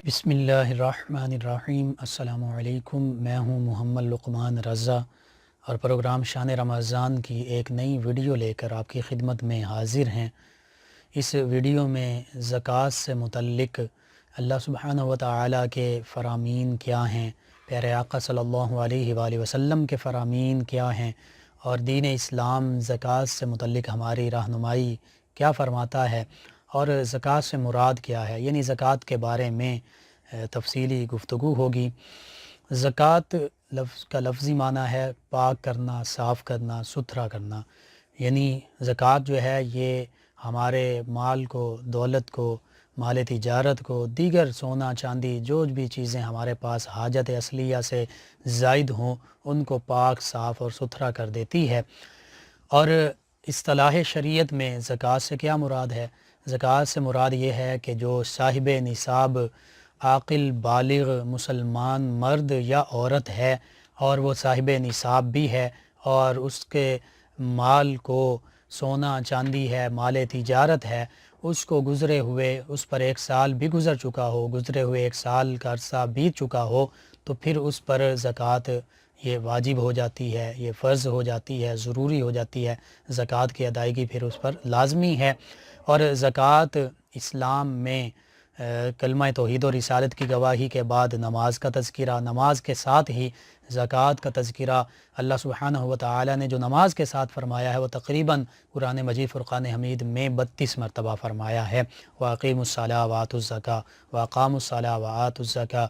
بسم اللہ الرحمن الرحیم۔ السلام علیکم، میں ہوں محمد لقمان رضا اور پروگرام شان رمضان کی ایک نئی ویڈیو لے کر آپ کی خدمت میں حاضر ہیں۔ اس ویڈیو میں زکوٰۃ سے متعلق اللہ سبحانہ و تعالیٰ کے فرامین کیا ہیں، پیارے آقا صلی اللہ علیہ وآلہ وسلم کے فرامین کیا ہیں، اور دین اسلام زکوٰۃ سے متعلق ہماری رہنمائی کیا فرماتا ہے، اور زکوٰۃ سے مراد کیا ہے، یعنی زکوٰۃ کے بارے میں تفصیلی گفتگو ہوگی۔ زکوٰۃ لفظ کا لفظی معنی ہے پاک کرنا، صاف کرنا، ستھرا کرنا، یعنی زکوٰۃ جو ہے یہ ہمارے مال کو، دولت کو، مال تجارت کو، دیگر سونا چاندی جو بھی چیزیں ہمارے پاس حاجت اصلیہ سے زائد ہوں ان کو پاک، صاف اور ستھرا کر دیتی ہے۔ اور اصطلاح شریعت میں زکوٰۃ سے کیا مراد ہے؟ زکوٰۃ سے مراد یہ ہے کہ جو صاحب نصاب عاقل بالغ مسلمان مرد یا عورت ہے اور وہ صاحب نصاب بھی ہے اور اس کے مال کو سونا چاندی ہے، مال تجارت ہے، اس کو گزرے ہوئے اس پر 1 سال بھی گزر چکا ہو، گزرے ہوئے 1 سال کا عرصہ بیت چکا ہو، تو پھر اس پر زکوٰۃ یہ واجب ہو جاتی ہے، یہ فرض ہو جاتی ہے، ضروری ہو جاتی ہے، زکوٰۃ کی ادائیگی پھر اس پر لازمی ہے۔ اور زکوٰۃ اسلام میں کلمہ توحید و رسالت کی گواہی کے بعد نماز کا تذکرہ، نماز کے ساتھ ہی زکوٰۃ کا تذکرہ اللہ سبحانہ و تعالیٰ نے جو نماز کے ساتھ فرمایا ہے وہ تقریباً قرآن مجید فرقان حمید میں 32 مرتبہ فرمایا ہے۔ وَأَقِیمُوا الصَّلَاةَ وَآتُوا الزَّکَاةَ وَأَقَامُوا الصَّلَاةَ وَآتُوا الزَّکَاةَ،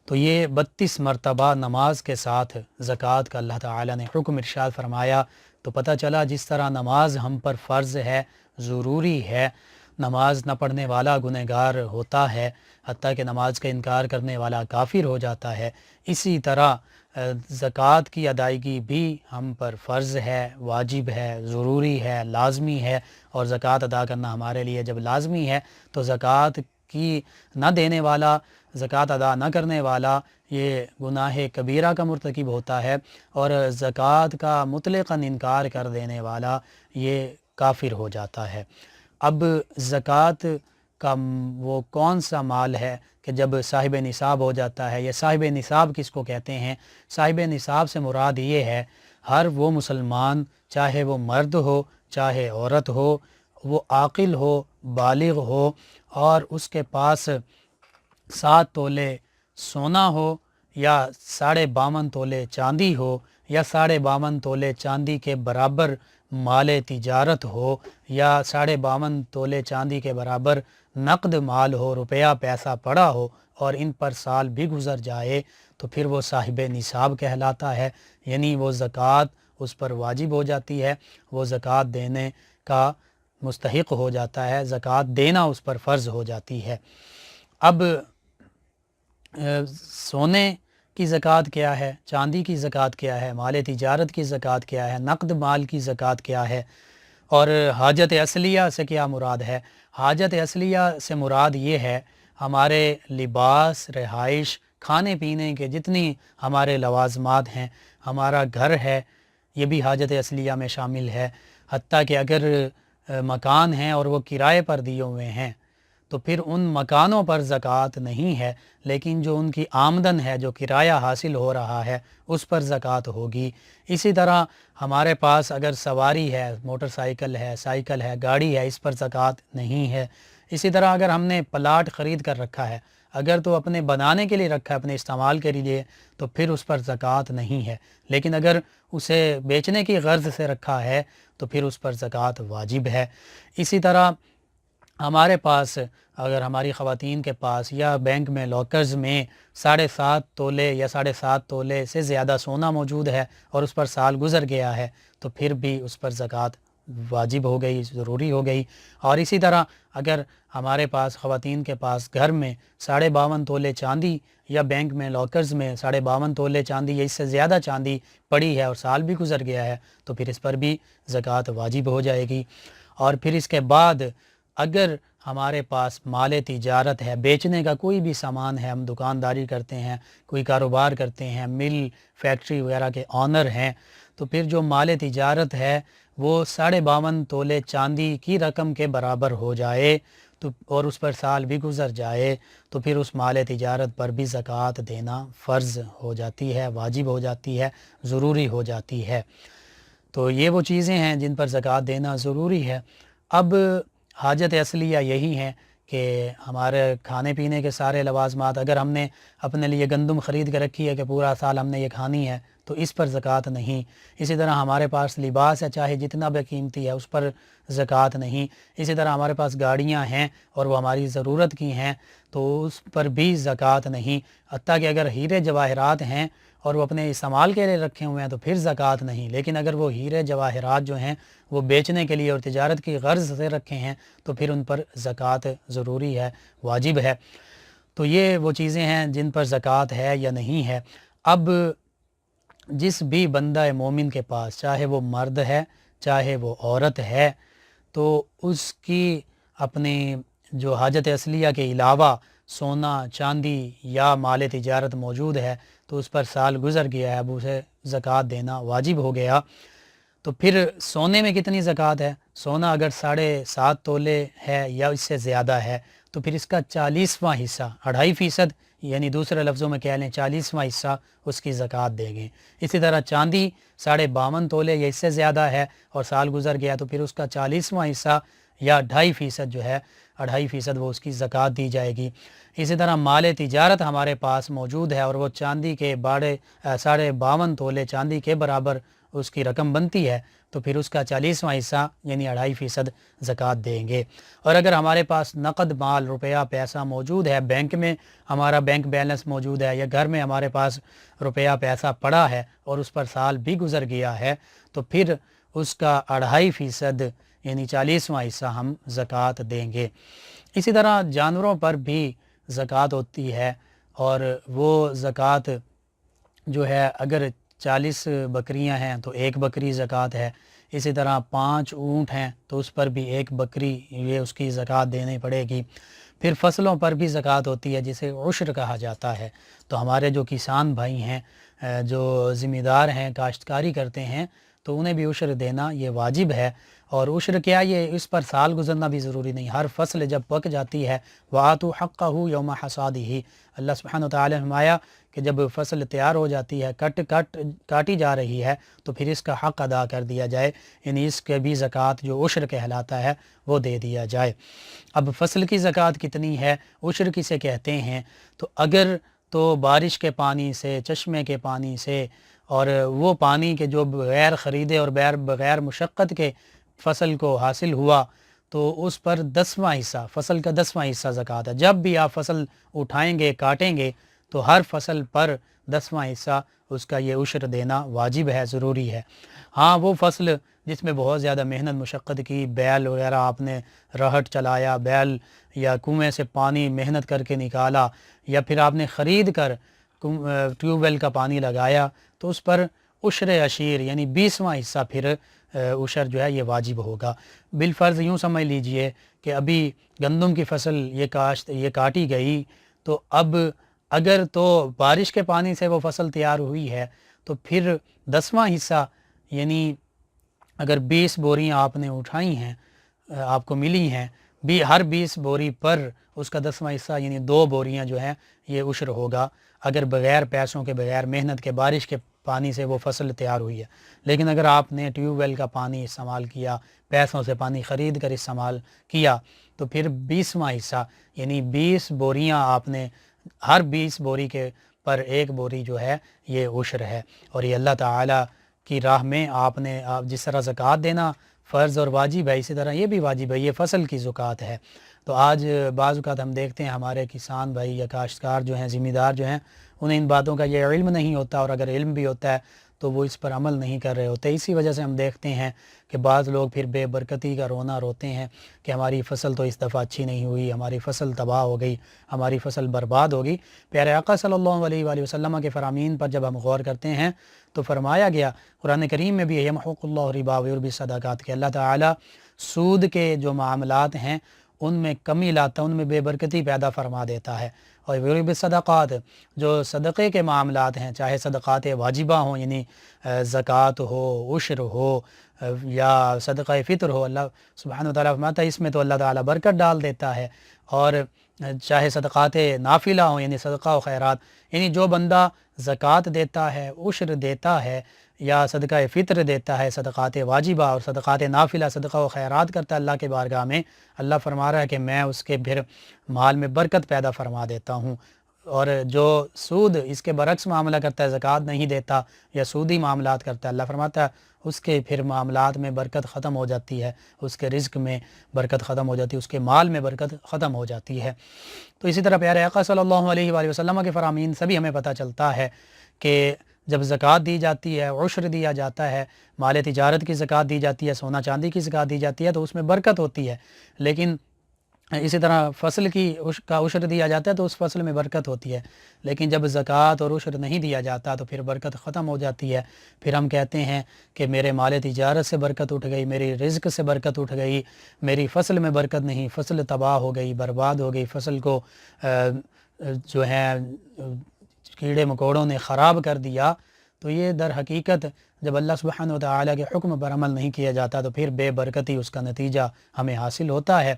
تو یہ 32 مرتبہ نماز کے ساتھ زکوٰۃ کا اللہ تعالیٰ نے حکم ارشاد فرمایا۔ تو پتہ چلا جس طرح نماز ہم پر فرض ہے، ضروری ہے، نماز نہ پڑھنے والا گنہگار ہوتا ہے، حتیٰ کہ نماز کا انکار کرنے والا کافر ہو جاتا ہے، اسی طرح زکوٰۃ کی ادائیگی بھی ہم پر فرض ہے، واجب ہے، ضروری ہے، لازمی ہے۔ اور زکوٰۃ ادا کرنا ہمارے لیے جب لازمی ہے تو زکوٰۃ کی نہ دینے والا، زکوٰۃ ادا نہ کرنے والا یہ گناہ کبیرہ کا مرتکب ہوتا ہے، اور زکوٰۃ کا مطلقاً انکار کر دینے والا یہ کافر ہو جاتا ہے۔ اب زکوٰۃ کا وہ کون سا مال ہے کہ جب صاحب نصاب ہو جاتا ہے، یا صاحب نصاب کس کو کہتے ہیں؟ صاحب نصاب سے مراد یہ ہے ہر وہ مسلمان، چاہے وہ مرد ہو چاہے عورت ہو، وہ عاقل ہو، بالغ ہو، اور اس کے پاس 7 تولے سونا ہو، یا 52.5 تولے چاندی ہو، یا 52.5 تولے چاندی کے برابر مال تجارت ہو، یا 52.5 تولے چاندی کے برابر نقد مال ہو، روپیہ پیسہ پڑا ہو، اور ان پر سال بھی گزر جائے تو پھر وہ صاحب نصاب کہلاتا ہے، یعنی وہ زکوٰۃ اس پر واجب ہو جاتی ہے، وہ زکوٰۃ دینے کا مستحق ہو جاتا ہے، زکوٰۃ دینا اس پر فرض ہو جاتی ہے۔ اب سونے کی زکوٰۃ کیا ہے، چاندی کی زکوٰۃ کیا ہے، مال تجارت کی زکوٰۃ کیا ہے، نقد مال کی زکوٰۃ کیا ہے، اور حاجت اصلیہ سے کیا مراد ہے؟ حاجت اصلیہ سے مراد یہ ہے ہمارے لباس، رہائش، کھانے پینے کے جتنی ہمارے لوازمات ہیں، ہمارا گھر ہے، یہ بھی حاجت اصلیہ میں شامل ہے، حتیٰ کہ اگر مکان ہیں اور وہ کرائے پر دیے ہوئے ہیں تو پھر ان مکانوں پر زکوٰۃ نہیں ہے، لیکن جو ان کی آمدن ہے، جو کرایہ حاصل ہو رہا ہے، اس پر زکوٰۃ ہوگی۔ اسی طرح ہمارے پاس اگر سواری ہے، موٹر سائیکل ہے، سائیکل ہے، گاڑی ہے، اس پر زکوٰۃ نہیں ہے۔ اسی طرح اگر ہم نے پلاٹ خرید کر رکھا ہے، اگر تو اپنے بنانے کے لیے رکھا ہے، اپنے استعمال کے لیے، تو پھر اس پر زکوٰۃ نہیں ہے، لیکن اگر اسے بیچنے کی غرض سے رکھا ہے تو پھر اس پر زکوٰۃ واجب ہے۔ اسی طرح ہمارے پاس، اگر ہماری خواتین کے پاس یا بینک میں لاکرز میں 7.5 تولے یا 7.5 تولے سے زیادہ سونا موجود ہے اور اس پر سال گزر گیا ہے تو پھر بھی اس پر زکوٰۃ واجب ہو گئی، ضروری ہو گئی۔ اور اسی طرح اگر ہمارے پاس، خواتین کے پاس گھر میں 52.5 تولے چاندی یا بینک میں لاکرز میں 52.5 تولے چاندی یا اس سے زیادہ چاندی پڑی ہے اور سال بھی گزر گیا ہے تو پھر اس پر بھی زکوٰۃ واجب ہو جائے گی۔ اور پھر اس کے بعد اگر ہمارے پاس مال تجارت ہے، بیچنے کا کوئی بھی سامان ہے، ہم دکانداری کرتے ہیں، کوئی کاروبار کرتے ہیں، مل، فیکٹری وغیرہ کے آنر ہیں، تو پھر جو مال تجارت ہے وہ 52.5 تولے چاندی کی رقم کے برابر ہو جائے تو اور اس پر سال بھی گزر جائے تو پھر اس مال تجارت پر بھی زکوٰۃ دینا فرض ہو جاتی ہے، واجب ہو جاتی ہے، ضروری ہو جاتی ہے۔ تو یہ وہ چیزیں ہیں جن پر زکوٰۃ دینا ضروری ہے۔ اب حاجت اصلیہ یہی ہے کہ ہمارے کھانے پینے کے سارے لوازمات، اگر ہم نے اپنے لیے گندم خرید کے رکھی ہے کہ پورا سال ہم نے یہ کھانی ہے تو اس پر زکوٰۃ نہیں۔ اسی طرح ہمارے پاس لباس ہے چاہے جتنا بے قیمتی ہے اس پر زکوٰۃ نہیں۔ اسی طرح ہمارے پاس گاڑیاں ہیں اور وہ ہماری ضرورت کی ہیں تو اس پر بھی زکوٰۃ نہیں۔ حتیٰ کہ اگر ہیرے جواہرات ہیں اور وہ اپنے استعمال کے لیے رکھے ہوئے ہیں تو پھر زکوٰۃ نہیں، لیکن اگر وہ ہیرے جواہرات جو ہیں وہ بیچنے کے لیے اور تجارت کی غرض سے رکھے ہیں تو پھر ان پر زکوٰۃ ضروری ہے، واجب ہے۔ تو یہ وہ چیزیں ہیں جن پر زکوٰۃ ہے یا نہیں ہے۔ اب جس بھی بندہ مومن کے پاس، چاہے وہ مرد ہے چاہے وہ عورت ہے، تو اس کی اپنی جو حاجت اصلیہ کے علاوہ سونا چاندی یا مال تجارت موجود ہے تو اس پر سال گزر گیا ہے، اب اسے زکوٰۃ دینا واجب ہو گیا۔ تو پھر سونے میں کتنی زکوٰۃ ہے؟ سونا اگر 7.5 تولے ہے یا اس سے زیادہ ہے تو پھر اس کا 40واں حصہ 2.5%، یعنی دوسرے لفظوں میں کہہ لیں 40واں حصہ اس کی زکوٰۃ دیں گے۔ اسی طرح چاندی 52.5 تولے یا اس سے زیادہ ہے اور سال گزر گیا تو پھر اس کا 40واں حصہ یا 2.5% جو ہے 2.5% وہ اس کی زکوٰۃ دی جائے گی۔ اسی طرح مال تجارت ہمارے پاس موجود ہے اور وہ چاندی کے 52.5 تولے چاندی کے برابر اس کی رقم بنتی ہے تو پھر اس کا 40واں حصہ یعنی 2.5% زکوٰۃ دیں گے۔ اور اگر ہمارے پاس نقد مال روپیہ پیسہ موجود ہے، بینک میں ہمارا بینک بیلنس موجود ہے یا گھر میں ہمارے پاس روپیہ پیسہ پڑا ہے اور اس پر سال بھی گزر گیا ہے تو پھر اس کا 2.5% یعنی 40واں حصہ ہم زکوٰۃ دیں گے۔ اسی طرح جانوروں پر بھی زکوٰۃ ہوتی ہے اور وہ زکوٰۃ جو ہے اگر 40 بکریاں ہیں تو 1 بکری زکوٰۃ ہے۔ اسی طرح 5 اونٹ ہیں تو اس پر بھی 1 بکری یہ اس کی زکوٰۃ دینی پڑے گی۔ پھر فصلوں پر بھی زکوٰۃ ہوتی ہے جسے عشر کہا جاتا ہے۔ تو ہمارے جو کسان بھائی ہیں، جو ذمہ دار ہیں، کاشتکاری کرتے ہیں تو انہیں بھی عشر دینا یہ واجب ہے۔ اور عشر کیا، یہ اس پر سال گزرنا بھی ضروری نہیں، ہر فصل جب پک جاتی ہے وَآتُوا حَقَّهُ يَوْمَ حَصَادِهِ، اللہ سبحانہ وتعالی نے فرمایا کہ جب فصل تیار ہو جاتی ہے، کاٹی جا رہی ہے تو پھر اس کا حق ادا کر دیا جائے، یعنی اس کے بھی زکوٰۃ جو عشر کہلاتا ہے وہ دے دیا جائے۔ اب فصل کی زکوٰۃ کتنی ہے، عشر کسے کہتے ہیں؟ تو اگر تو بارش کے پانی سے، چشمے کے پانی سے، اور وہ پانی کے جو بغیر خریدے اور بغیر مشقت کے فصل کو حاصل ہوا تو اس پر 10واں حصہ، فصل کا 10واں حصہ زکوٰۃ ہے۔ جب بھی آپ فصل اٹھائیں گے، کاٹیں گے تو ہر فصل پر 10واں حصہ اس کا یہ عشر دینا واجب ہے، ضروری ہے۔ ہاں وہ فصل جس میں بہت زیادہ محنت مشقت کی، بیل وغیرہ آپ نے رہٹ چلایا، بیل یا کنویں سے پانی محنت کر کے نکالا، یا پھر آپ نے خرید کر ٹیوب ویل کا پانی لگایا تو اس پر عشر عشیر یعنی 20واں حصہ پھر عشر جو ہے یہ واجب ہوگا۔ بالفرض یوں سمجھ لیجئے کہ ابھی گندم کی فصل یہ کاٹی گئی تو اب اگر تو بارش کے پانی سے وہ فصل تیار ہوئی ہے تو پھر 10واں حصہ یعنی اگر 20 بوریاں آپ نے اٹھائی ہیں، آپ کو ملی ہیں، ہر 20 بوری پر اس کا 10واں حصہ یعنی 2 بوریاں جو ہیں یہ عشر ہوگا، اگر بغیر پیسوں کے، بغیر محنت کے، بارش کے پانی سے وہ فصل تیار ہوئی ہے۔ لیکن اگر آپ نے ٹیوب ویل کا پانی استعمال کیا، پیسوں سے پانی خرید کر استعمال کیا تو پھر 20واں حصہ یعنی 20 بوریاں آپ نے، ہر 20 بوری کے پر 1 بوری جو ہے یہ عشر ہے۔ اور یہ اللہ تعالیٰ کی راہ میں آپ جس طرح زکوٰۃ دینا فرض اور واجب ہے، اسی طرح یہ بھی واجب ہے، یہ فصل کی زکوٰۃ ہے۔ تو آج بعض اوقات ہم دیکھتے ہیں ہمارے کسان بھائی یا کاشتکار جو ہیں، ذمہ دار جو ہیں، انہیں ان باتوں کا یہ علم نہیں ہوتا، اور اگر علم بھی ہوتا ہے تو وہ اس پر عمل نہیں کر رہے ہوتے۔ اسی وجہ سے ہم دیکھتے ہیں کہ بعض لوگ پھر بے برکتی کا رونا روتے ہیں کہ ہماری فصل تو اس دفعہ اچھی نہیں ہوئی، ہماری فصل تباہ ہو گئی، ہماری فصل برباد ہوگی۔ پیارے آقا صلی اللہ علیہ وآلہ وسلم کے فرامین پر جب ہم غور کرتے ہیں تو فرمایا گیا قرآن کریم میں بھی یمحق اللہ الربا ویربی الصدقات کہ اللہ تعالیٰ سود کے جو معاملات ہیں ان میں کمی لاتا ہے، ان میں بے برکتی پیدا فرما دیتا ہے۔ اور یربی صدقات، جو صدقے کے معاملات ہیں، چاہے صدقات واجبہ ہوں یعنی زکوٰۃ ہو، عشر ہو، یا صدقہ فطر ہو، اللہ سبحانہ و تعالیٰ فرماتا ہے اس میں تو اللہ تعالیٰ برکت ڈال دیتا ہے، اور چاہے صدقات نافلہ ہوں یعنی صدقہ و خیرات، یعنی جو بندہ زکوٰۃ دیتا ہے، عشر دیتا ہے، یا صدقہ فطر دیتا ہے، صدقات واجبہ اور صدقات نافلہ، صدقہ و خیرات کرتا ہے اللہ کے بارگاہ میں، اللہ فرما رہا ہے کہ میں اس کے پھر مال میں برکت پیدا فرما دیتا ہوں۔ اور جو سود اس کے برعکس معاملہ کرتا ہے، زکوٰۃ نہیں دیتا یا سودی معاملات کرتا ہے، اللہ فرماتا ہے اس کے پھر معاملات میں برکت ختم ہو جاتی ہے، اس کے رزق میں برکت ختم ہو جاتی ہے، اس کے مال میں برکت ختم ہو جاتی ہے۔ تو اسی طرح پیارے آقا صلی اللہ علیہ وآلہ وسلم کے فرامین سے بھی ہمیں پتہ چلتا ہے کہ جب زکوٰۃ دی جاتی ہے، عشر دیا جاتا ہے، مال تجارت کی زکوٰۃ دی جاتی ہے، سونا چاندی کی زکوٰۃ دی جاتی ہے، تو اس میں برکت ہوتی ہے، لیکن اسی طرح فصل کا عشر دیا جاتا ہے تو اس فصل میں برکت ہوتی ہے، لیکن جب زکوٰۃ اور عشر نہیں دیا جاتا تو پھر برکت ختم ہو جاتی ہے۔ پھر ہم کہتے ہیں کہ میرے مال تجارت سے برکت اٹھ گئی، میری رزق سے برکت اٹھ گئی، میری فصل میں برکت نہیں، فصل تباہ ہو گئی، برباد ہو گئی، فصل کو جو ہے کیڑے مکوڑوں نے خراب کر دیا۔ تو یہ در حقیقت جب اللہ سبحانہ و تعالیٰ کے حکم پر عمل نہیں کیا جاتا تو پھر بے برکتی اس کا نتیجہ ہمیں حاصل ہوتا ہے۔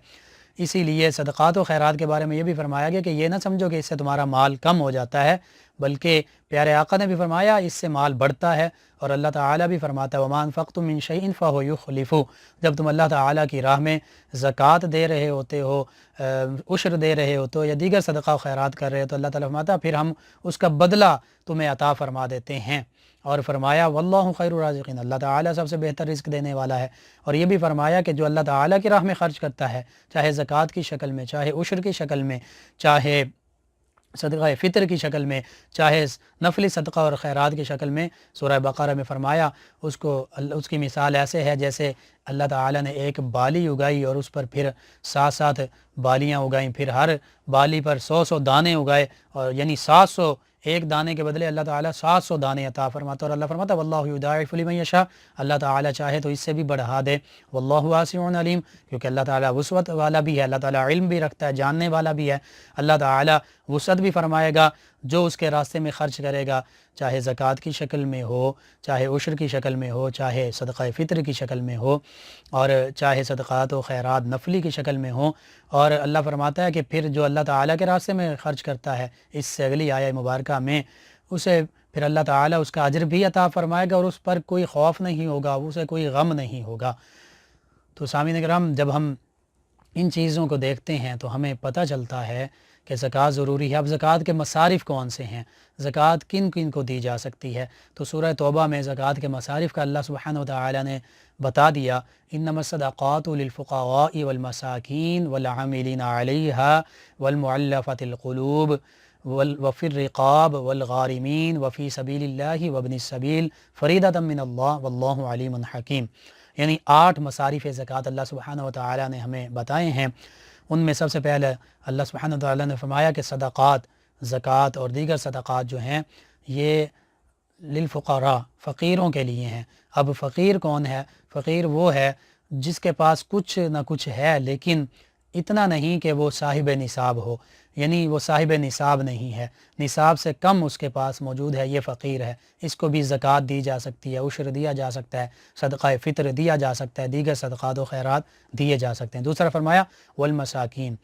اسی لیے صدقات و خیرات کے بارے میں یہ بھی فرمایا گیا کہ یہ نہ سمجھو کہ اس سے تمہارا مال کم ہو جاتا ہے، بلکہ پیارے آقا نے بھی فرمایا اس سے مال بڑھتا ہے، اور اللہ تعالیٰ بھی فرماتا ہے وَمَا أَنفَقْتُم مِّن شَيْءٍ فَهُوَ يُخْلِفُهُ۔ جب تم اللہ تعالیٰ کی راہ میں زکوٰۃ دے رہے ہوتے ہو، عشر دے رہے ہو تو یا دیگر صدقہ و خیرات کر رہے ہو تو اللہ تعالیٰ فرماتا ہے پھر ہم اس کا بدلہ تمہیں عطا فرما دیتے ہیں، اور فرمایا واللہ خیر الرازقین، اللہ تعالیٰ سب سے بہتر رزق دینے والا ہے۔ اور یہ بھی فرمایا کہ جو اللہ تعالیٰ کی راہ میں خرچ کرتا ہے، چاہے زکوٰۃ کی شکل میں، چاہے عشر کی شکل میں، چاہے صدقہ فطر کی شکل میں، چاہے نفلی صدقہ اور خیرات کی شکل میں، سورہ بقرہ میں فرمایا اس کی مثال ایسے ہے جیسے اللہ تعالیٰ نے ایک بالی اگائی اور اس پر پھر 7 بالیاں اگائیں، پھر ہر بالی پر 100 دانے اگائے، اور یعنی 700، ایک دانے کے بدلے اللہ تعالیٰ 700 دانے عطا فرماتا، اور اللہ فرماتا واللہ یضاعف لمن یشاء، اللہ تعالیٰ چاہے تو اس سے بھی بڑھا دے، واللہ واسع علیم، کیونکہ اللہ تعالیٰ وسعت والا بھی ہے، اللہ تعالیٰ علم بھی رکھتا ہے، جاننے والا بھی ہے، اللہ تعالیٰ وسعت بھی فرمائے گا جو اس کے راستے میں خرچ کرے گا، چاہے زکوٰۃ کی شکل میں ہو، چاہے عشر کی شکل میں ہو، چاہے صدقہ فطر کی شکل میں ہو، اور چاہے صدقات و خیرات نفلی کی شکل میں ہوں۔ اور اللہ فرماتا ہے کہ پھر جو اللہ تعالیٰ کے راستے میں خرچ کرتا ہے، اس سے اگلی آیہ مبارکہ میں اسے پھر اللہ تعالیٰ اس کا اجر بھی عطا فرمائے گا، اور اس پر کوئی خوف نہیں ہوگا، اسے کوئی غم نہیں ہوگا۔ تو سامعین کرام، جب ہم ان چیزوں کو دیکھتے ہیں تو ہمیں پتہ چلتا ہے کہ زکوٰۃ ضروری ہے۔ اب زکوٰۃ کے مصارف کون سے ہیں، زکوٰۃ کن کن کو دی جا سکتی ہے، تو سورہ توبہ میں زکوٰۃ کے مصارف کا اللہ سبحانہ و تعالیٰ نے بتا دیا، انما الصدقات للفقراء والمساکین والعاملین علیہا والمعلفۃ القلوب وفی الرقاب والغارمین وفی سبیل اللہ وابن السبیل فریضۃ من اللہ واللہ علیم حکیم، یعنی 8 مصارف زکوٰۃ اللہ سبحانہ و تعالیٰ نے ہمیں بتائے ہیں۔ ان میں سب سے پہلے اللہ سبحانہ و تعالیٰ نے فرمایا کہ صدقات، زکوٰۃ اور دیگر صدقات جو ہیں یہ للفقراء، فقیروں کے لیے ہیں۔ اب فقیر کون ہے؟ فقیر وہ ہے جس کے پاس کچھ نہ کچھ ہے لیکن اتنا نہیں کہ وہ صاحب نصاب ہو، یعنی وہ صاحب نصاب نہیں ہے، نصاب سے کم اس کے پاس موجود ہے، یہ فقیر ہے۔ اس کو بھی زکوٰۃ دی جا سکتی ہے، عشر دیا جا سکتا ہے، صدقہ فطر دیا جا سکتا ہے، دیگر صدقات و خیرات دیے جا سکتے ہیں۔ دوسرا فرمایا والمساکین،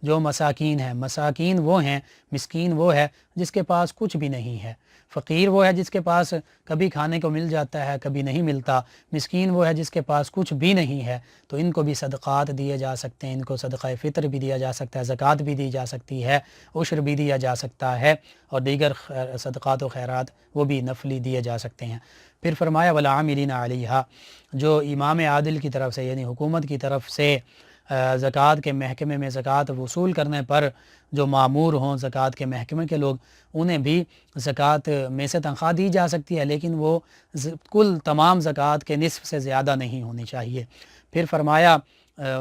جو مساکین ہیں، مساکین وہ ہیں، مسکین وہ ہے جس کے پاس کچھ بھی نہیں ہے، فقیر وہ ہے جس کے پاس کبھی کھانے کو مل جاتا ہے، کبھی نہیں ملتا، مسکین وہ ہے جس کے پاس کچھ بھی نہیں ہے، تو ان کو بھی صدقات دیے جا سکتے ہیں، ان کو صدقہ فطر بھی دیا جا سکتا ہے، زکوٰۃ بھی دی جا سکتی ہے، عشر بھی دیا جا سکتا ہے، اور دیگر صدقات و خیرات وہ بھی نفلی دیے جا سکتے ہیں۔ پھر فرمایا والعاملین علیہا، جو امام عادل کی طرف سے یعنی حکومت کی طرف سے زکوٰۃ کے محکمے میں زکوٰۃ وصول کرنے پر جو مامور ہوں زکوٰۃ کے محکمے کے لوگ، انہیں بھی زکوٰۃ میں سے تنخواہ دی جا سکتی ہے، لیکن وہ کل تمام زکوٰۃ کے نصف سے زیادہ نہیں ہونی چاہیے۔ پھر فرمایا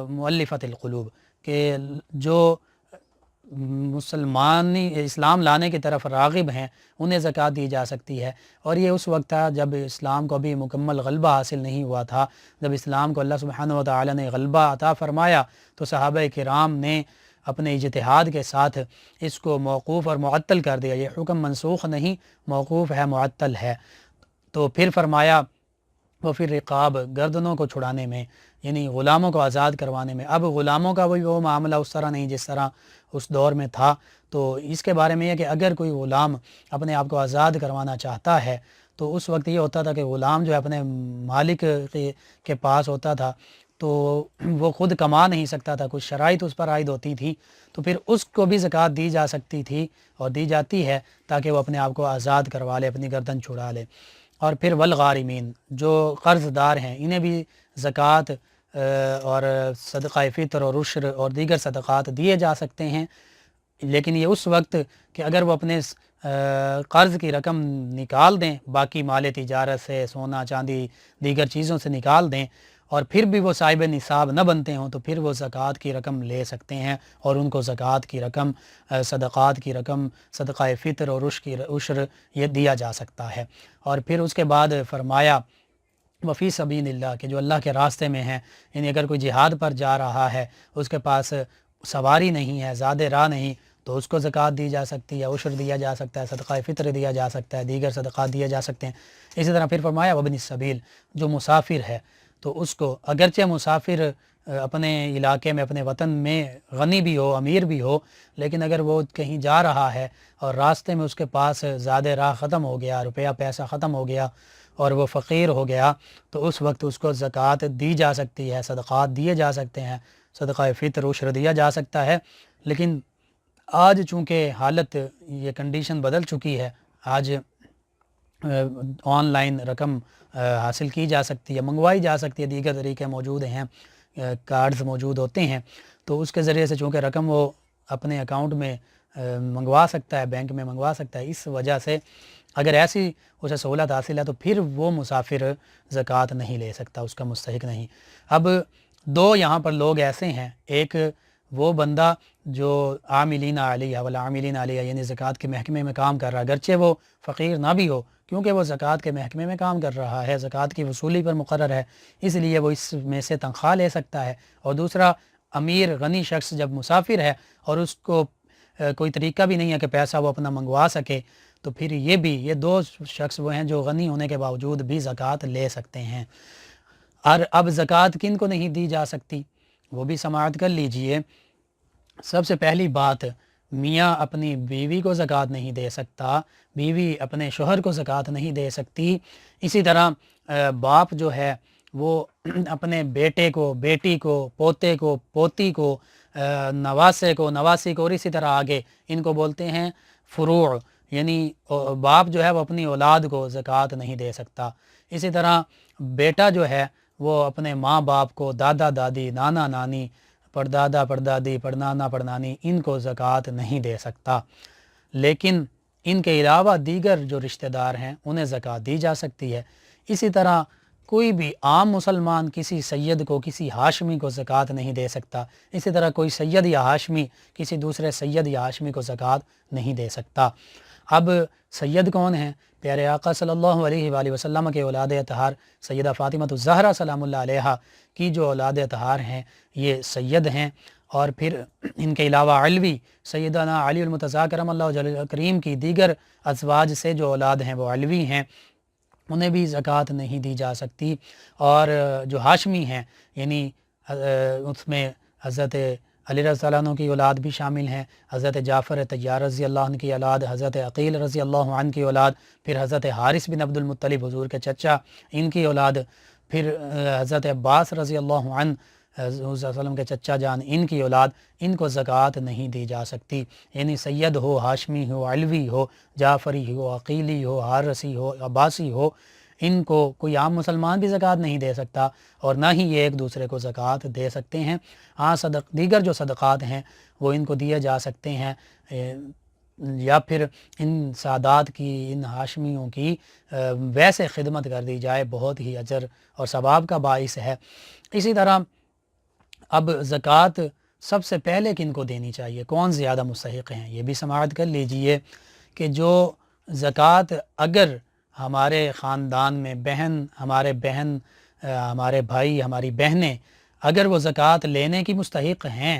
مؤلفۃ القلوب، کہ جو مسلمانی اسلام لانے کی طرف راغب ہیں انہیں زکوٰۃ دی جا سکتی ہے، اور یہ اس وقت تھا جب اسلام کو ابھی مکمل غلبہ حاصل نہیں ہوا تھا۔ جب اسلام کو اللہ سبحانہ و تعالیٰ نے غلبہ عطا فرمایا تو صحابہ کرام نے اپنے اجتہاد کے ساتھ اس کو موقوف اور معطل کر دیا، یہ حکم منسوخ نہیں، موقوف ہے، معطل ہے، تو پھر فرمایا وہ پھر رقاب، گردنوں کو چھڑانے میں، یعنی غلاموں کو آزاد کروانے میں۔ اب غلاموں کا وہ معاملہ اس طرح نہیں جس طرح اس دور میں تھا، تو اس کے بارے میں یہ کہ اگر کوئی غلام اپنے آپ کو آزاد کروانا چاہتا ہے تو اس وقت یہ ہوتا تھا کہ غلام جو ہے اپنے مالک کے پاس ہوتا تھا، تو وہ خود کما نہیں سکتا تھا، کچھ شرائط اس پر عائد ہوتی تھی، تو پھر اس کو بھی زکوٰۃ دی جا سکتی تھی اور دی جاتی ہے تاکہ وہ اپنے آپ کو آزاد کروا لے، اپنی گردن چھڑا لے۔ اور پھر والغارمین، جو قرض دار ہیں، انہیں بھی زکوٰۃ اور صدقہ فطر اور عشر اور دیگر صدقات دیے جا سکتے ہیں، لیکن یہ اس وقت کہ اگر وہ اپنے قرض کی رقم نکال دیں، باقی مال تجارت سے، سونا چاندی دیگر چیزوں سے نکال دیں، اور پھر بھی وہ صاحب نصاب نہ بنتے ہوں، تو پھر وہ زکوٰۃ کی رقم لے سکتے ہیں، اور ان کو زکوٰۃ کی رقم، صدقات کی رقم، صدقہ فطر اور عشر یہ دیا جا سکتا ہے۔ اور پھر اس کے بعد فرمایا وفی سبیل اللہ، کہ جو اللہ کے راستے میں ہیں، یعنی اگر کوئی جہاد پر جا رہا ہے، اس کے پاس سواری نہیں ہے، زیادہ راہ نہیں، تو اس کو زکوٰۃ دی جا سکتی ہے، عشر دیا جا سکتا ہے، صدقہ فطر دیا جا سکتا ہے، دیگر صدقات دیے جا سکتے ہیں۔ اسی طرح پھر فرمایا وابن السبیل، جو مسافر ہے تو اس کو، اگرچہ مسافر اپنے علاقے میں، اپنے وطن میں غنی بھی ہو، امیر بھی ہو، لیکن اگر وہ کہیں جا رہا ہے اور راستے میں اس کے پاس زیادہ راہ ختم ہو گیا، روپیہ پیسہ ختم ہو گیا اور وہ فقیر ہو گیا، تو اس وقت اس کو زکوٰۃ دی جا سکتی ہے، صدقات دیے جا سکتے ہیں، صدقہ فطر عشر دیا جا سکتا ہے۔ لیکن آج چونکہ حالت، یہ کنڈیشن بدل چکی ہے، آج آن لائن رقم حاصل کی جا سکتی ہے، منگوائی جا سکتی ہے، دیگر طریقے موجود ہیں، کارڈز موجود ہوتے ہیں، تو اس کے ذریعے سے چونکہ رقم وہ اپنے اکاؤنٹ میں منگوا سکتا ہے، بینک میں منگوا سکتا ہے، اس وجہ سے اگر ایسی اسے سہولت حاصل ہے تو پھر وہ مسافر زکوٰۃ نہیں لے سکتا، اس کا مستحق نہیں۔ اب دو یہاں پر لوگ ایسے ہیں، ایک وہ بندہ جو عاملین علیہ والعاملین علیہ، یعنی زکوٰۃ کے محکمے میں کام کر رہا ہے، اگرچہ وہ فقیر نہ بھی ہو، کیونکہ وہ زکوٰۃ کے محکمے میں کام کر رہا ہے، زکوٰۃ کی وصولی پر مقرر ہے، اس لیے وہ اس میں سے تنخواہ لے سکتا ہے۔ اور دوسرا امیر غنی شخص جب مسافر ہے اور اس کو کوئی طریقہ بھی نہیں ہے کہ پیسہ وہ اپنا منگوا سکے، تو پھر یہ دو شخص وہ ہیں جو غنی ہونے کے باوجود بھی زکوٰۃ لے سکتے ہیں۔ اور اب زکوٰۃ کن کو نہیں دی جا سکتی، وہ بھی سماعت کر لیجئے۔ سب سے پہلی بات، میاں اپنی بیوی کو زکوٰۃ نہیں دے سکتا، بیوی اپنے شوہر کو زکوٰۃ نہیں دے سکتی۔ اسی طرح باپ جو ہے وہ اپنے بیٹے کو، بیٹی کو، پوتے کو، پوتی کو، نواسے کو، نواسی کو، اور اسی طرح آگے ان کو بولتے ہیں فروع، یعنی باپ جو ہے وہ اپنی اولاد کو زکوٰۃ نہیں دے سکتا۔ اسی طرح بیٹا جو ہے وہ اپنے ماں باپ کو، دادا دادی، نانا نانی، پردادا پردادی، پڑنانا پڑنانی، ان کو زکوٰۃ نہیں دے سکتا۔ لیکن ان کے علاوہ دیگر جو رشتہ دار ہیں انہیں زکوٰۃ دی جا سکتی ہے۔ اسی طرح کوئی بھی عام مسلمان کسی سید کو، کسی ہاشمی کو زکوٰۃ نہیں دے سکتا، اسی طرح کوئی سید یا ہاشمی کسی دوسرے سید یا ہاشمی کو زکوٰۃ نہیں دے سکتا۔ اب سید کون ہیں؟ پیارے آقا صلی اللہ علیہ وآلہ وسلم کے اولاد اطہار سیدہ فاطمہ الزہرا سلام اللہ علیہا کی جو اولاد اطہار ہیں یہ سید ہیں۔ اور پھر ان کے علاوہ علوی، سیدنا علی المرتضیٰ کرم اللہ وجہ کریم کی دیگر ازواج سے جو اولاد ہیں وہ علوی ہیں، انہیں بھی زکوٰۃ نہیں دی جا سکتی۔ اور جو ہاشمی ہیں، یعنی اس میں حضرت علی رضی اللہ عنہ کی اولاد بھی شامل ہیں، حضرت جعفر طیار رضی اللہ عنہ کی اولاد، حضرت عقیل رضی اللہ عنہ کی اولاد، پھر حضرت حارث بن عبد المطلب حضور کے چچا، ان کی اولاد، پھر حضرت عباس رضی اللہ عنہ حضور صلی اللہ علیہ وسلم کے چچا جان، ان کی اولاد، ان کو زکوٰۃ نہیں دی جا سکتی۔ یعنی سید ہو، ہاشمی ہو، علوی ہو، جعفری ہو، عقیلی ہو، حارثی ہو، عباسی ہو، ان کو کوئی عام مسلمان بھی زکوٰۃ نہیں دے سکتا، اور نہ ہی یہ ایک دوسرے کو زکوٰۃ دے سکتے ہیں۔ ہاں دیگر جو صدقات ہیں وہ ان کو دیے جا سکتے ہیں، یا پھر ان سادات کی، ان ہاشمیوں کی ویسے خدمت کر دی جائے، بہت ہی اجر اور ثواب کا باعث ہے۔ اسی طرح اب زکوٰۃ سب سے پہلے کن کو دینی چاہیے، کون زیادہ مستحق ہیں، یہ بھی سماعت کر لیجئے کہ جو زکوٰۃ اگر ہمارے خاندان میں ہمارے بھائی، ہماری بہنیں اگر وہ زکوٰۃ لینے کی مستحق ہیں،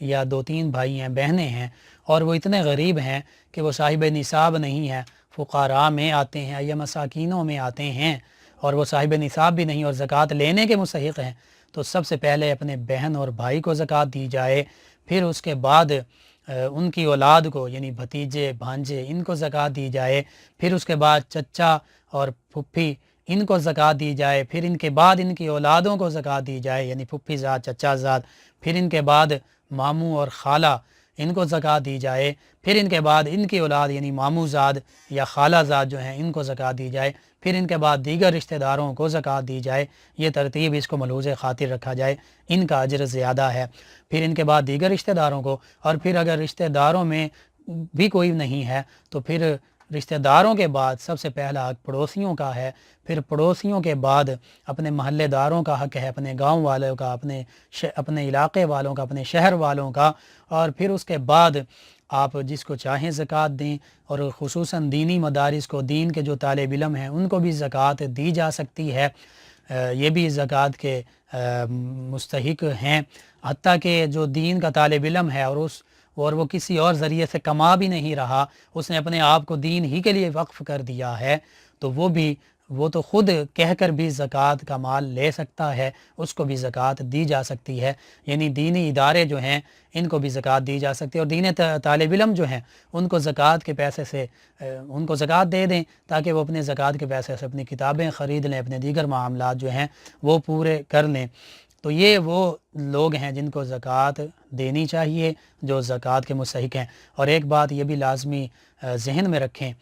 یا 2-3 بھائی ہیں، بہنیں ہیں، اور وہ اتنے غریب ہیں کہ وہ صاحب نصاب نہیں ہے، فقراء میں آتے ہیں یا مساکینوں میں آتے ہیں، اور وہ صاحب نصاب بھی نہیں اور زکوٰۃ لینے کے مستحق ہیں، تو سب سے پہلے اپنے بہن اور بھائی کو زکوٰۃ دی جائے، پھر اس کے بعد ان کی اولاد کو یعنی بھتیجے بھانجے ان کو زکوٰۃ دی جائے، پھر اس کے بعد چچا اور پھپھی ان کو زکوٰۃ دی جائے، پھر ان کے بعد ان کی اولادوں کو زکوٰۃ دی جائے، یعنی پھپھی زاد چچا زاد، پھر ان کے بعد ماموں اور خالہ ان کو زکوٰۃ دی جائے، پھر ان کے بعد ان کی اولاد یعنی ماموں زاد یا خالہ زاد جو ہیں ان کو زکوٰۃ دی جائے، پھر ان کے بعد دیگر رشتہ داروں کو زکوٰۃ دی جائے۔ یہ ترتیب اس کو ملحوظ خاطر رکھا جائے، ان کا اجر زیادہ ہے۔ پھر ان کے بعد دیگر رشتہ داروں کو، اور پھر اگر رشتہ داروں میں بھی کوئی نہیں ہے تو پھر رشتہ داروں کے بعد سب سے پہلا حق پڑوسیوں کا ہے، پھر پڑوسیوں کے بعد اپنے محلے داروں کا حق ہے، اپنے گاؤں والوں کا، اپنے علاقے والوں کا، اپنے شہر والوں کا، اور پھر اس کے بعد آپ جس کو چاہیں زکوٰۃ دیں، اور خصوصاً دینی مدارس کو، دین کے جو طالب علم ہیں ان کو بھی زکوٰۃ دی جا سکتی ہے، یہ بھی زکوٰۃ کے مستحق ہیں، حتیٰ کہ جو دین کا طالب علم ہے اور وہ کسی اور ذریعے سے کما بھی نہیں رہا، اس نے اپنے آپ کو دین ہی کے لیے وقف کر دیا ہے، تو وہ تو خود کہہ کر بھی زکوٰۃ کا مال لے سکتا ہے، اس کو بھی زکوٰۃ دی جا سکتی ہے۔ یعنی دینی ادارے جو ہیں ان کو بھی زکوٰۃ دی جا سکتی ہے، اور دینی طالب علم جو ہیں ان کو زکوٰۃ کے پیسے سے ان کو زکوٰۃ دے دیں تاکہ وہ اپنے زکوٰۃ کے پیسے سے اپنی کتابیں خرید لیں، اپنے دیگر معاملات جو ہیں وہ پورے کر لیں۔ تو یہ وہ لوگ ہیں جن کو زکوٰۃ دینی چاہیے جو زکوٰۃ کے مستحق ہیں۔ اور ایک بات یہ بھی لازمی ذہن میں رکھیں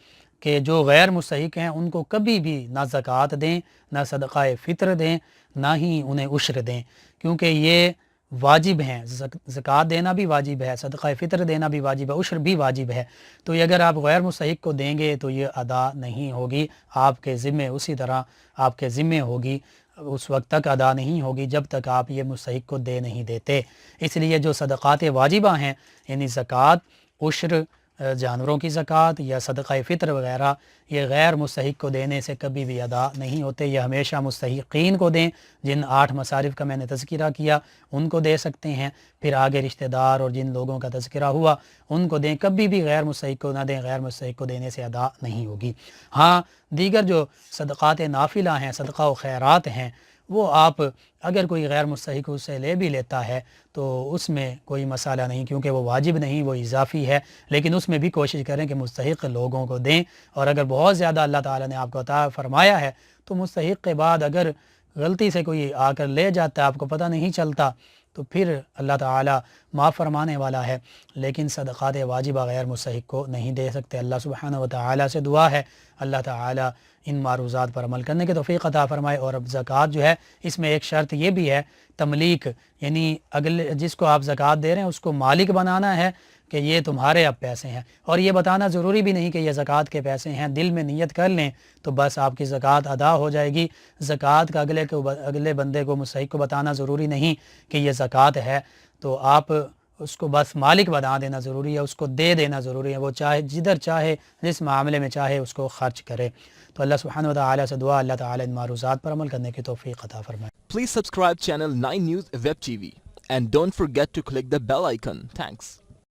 کہ جو غیر مستحق ہیں ان کو کبھی بھی نہ زکوٰۃ دیں، نہ صدقہ فطر دیں، نہ ہی انہیں عشر دیں، کیونکہ یہ واجب ہیں۔ زکوٰۃ دینا بھی واجب ہے، صدقہ فطر دینا بھی واجب ہے، عشر بھی واجب ہے، تو یہ اگر آپ غیر مستحق کو دیں گے تو یہ ادا نہیں ہوگی آپ کے ذمے، اسی طرح آپ کے ذمے ہوگی، اس وقت تک ادا نہیں ہوگی جب تک آپ یہ مستحق کو دے نہیں دیتے۔ اس لیے جو صدقات واجبہ ہیں یعنی زکوٰۃ، عشر، جانوروں کی زکوٰۃ یا صدقہ فطر وغیرہ، یہ غیر مستحق کو دینے سے کبھی بھی ادا نہیں ہوتے، یہ ہمیشہ مستحقین کو دیں۔ جن 8 مصارف کا میں نے تذکرہ کیا ان کو دے سکتے ہیں، پھر آگے رشتہ دار اور جن لوگوں کا تذکرہ ہوا ان کو دیں، کبھی بھی غیر مستحق کو نہ دیں، غیر مستحق کو دینے سے ادا نہیں ہوگی۔ ہاں دیگر جو صدقات نافلہ ہیں، صدقہ و خیرات ہیں، وہ آپ اگر کوئی غیر مستحق اس سے لے بھی لیتا ہے تو اس میں کوئی مسئلہ نہیں، کیونکہ وہ واجب نہیں، وہ اضافی ہے، لیکن اس میں بھی کوشش کریں کہ مستحق لوگوں کو دیں، اور اگر بہت زیادہ اللہ تعالیٰ نے آپ کو عطا فرمایا ہے تو مستحق کے بعد اگر غلطی سے کوئی آ کر لے جاتا ہے، آپ کو پتہ نہیں چلتا، تو پھر اللہ تعالیٰ معاف فرمانے والا ہے، لیکن صدقات واجبہ غیر مستحق کو نہیں دے سکتے۔ اللہ سبحانہ و تعالیٰ سے دعا ہے اللہ تعالیٰ ان معروضات پر عمل کرنے کے توفیق عطا فرمائے۔ اور اب زکوٰۃ جو ہے اس میں ایک شرط یہ بھی ہے، تملیک، یعنی جس کو آپ زکوٰۃ دے رہے ہیں اس کو مالک بنانا ہے کہ یہ تمہارے اب پیسے ہیں، اور یہ بتانا ضروری بھی نہیں کہ یہ زکوٰۃ کے پیسے ہیں، دل میں نیت کر لیں تو بس آپ کی زکوٰۃ ادا ہو جائے گی۔ زکوٰۃ کا اگلے بندے کو، مستحق کو بتانا ضروری نہیں کہ یہ زکوٰۃ ہے، تو آپ اس کو بس مالک بنا دینا ضروری ہے، اس کو دے دینا ضروری ہے، وہ چاہے جدھر چاہے جس معاملے میں چاہے اس کو خرچ کرے۔ تو اللہ سبحانہ و تعالیٰ سے دعا اللہ تعالیٰ ان معروضات پر عمل کرنے کی توفیق عطا فرمائے۔ Please subscribe channel 9 News Web TV and don't forget to click the bell icon. Thanks.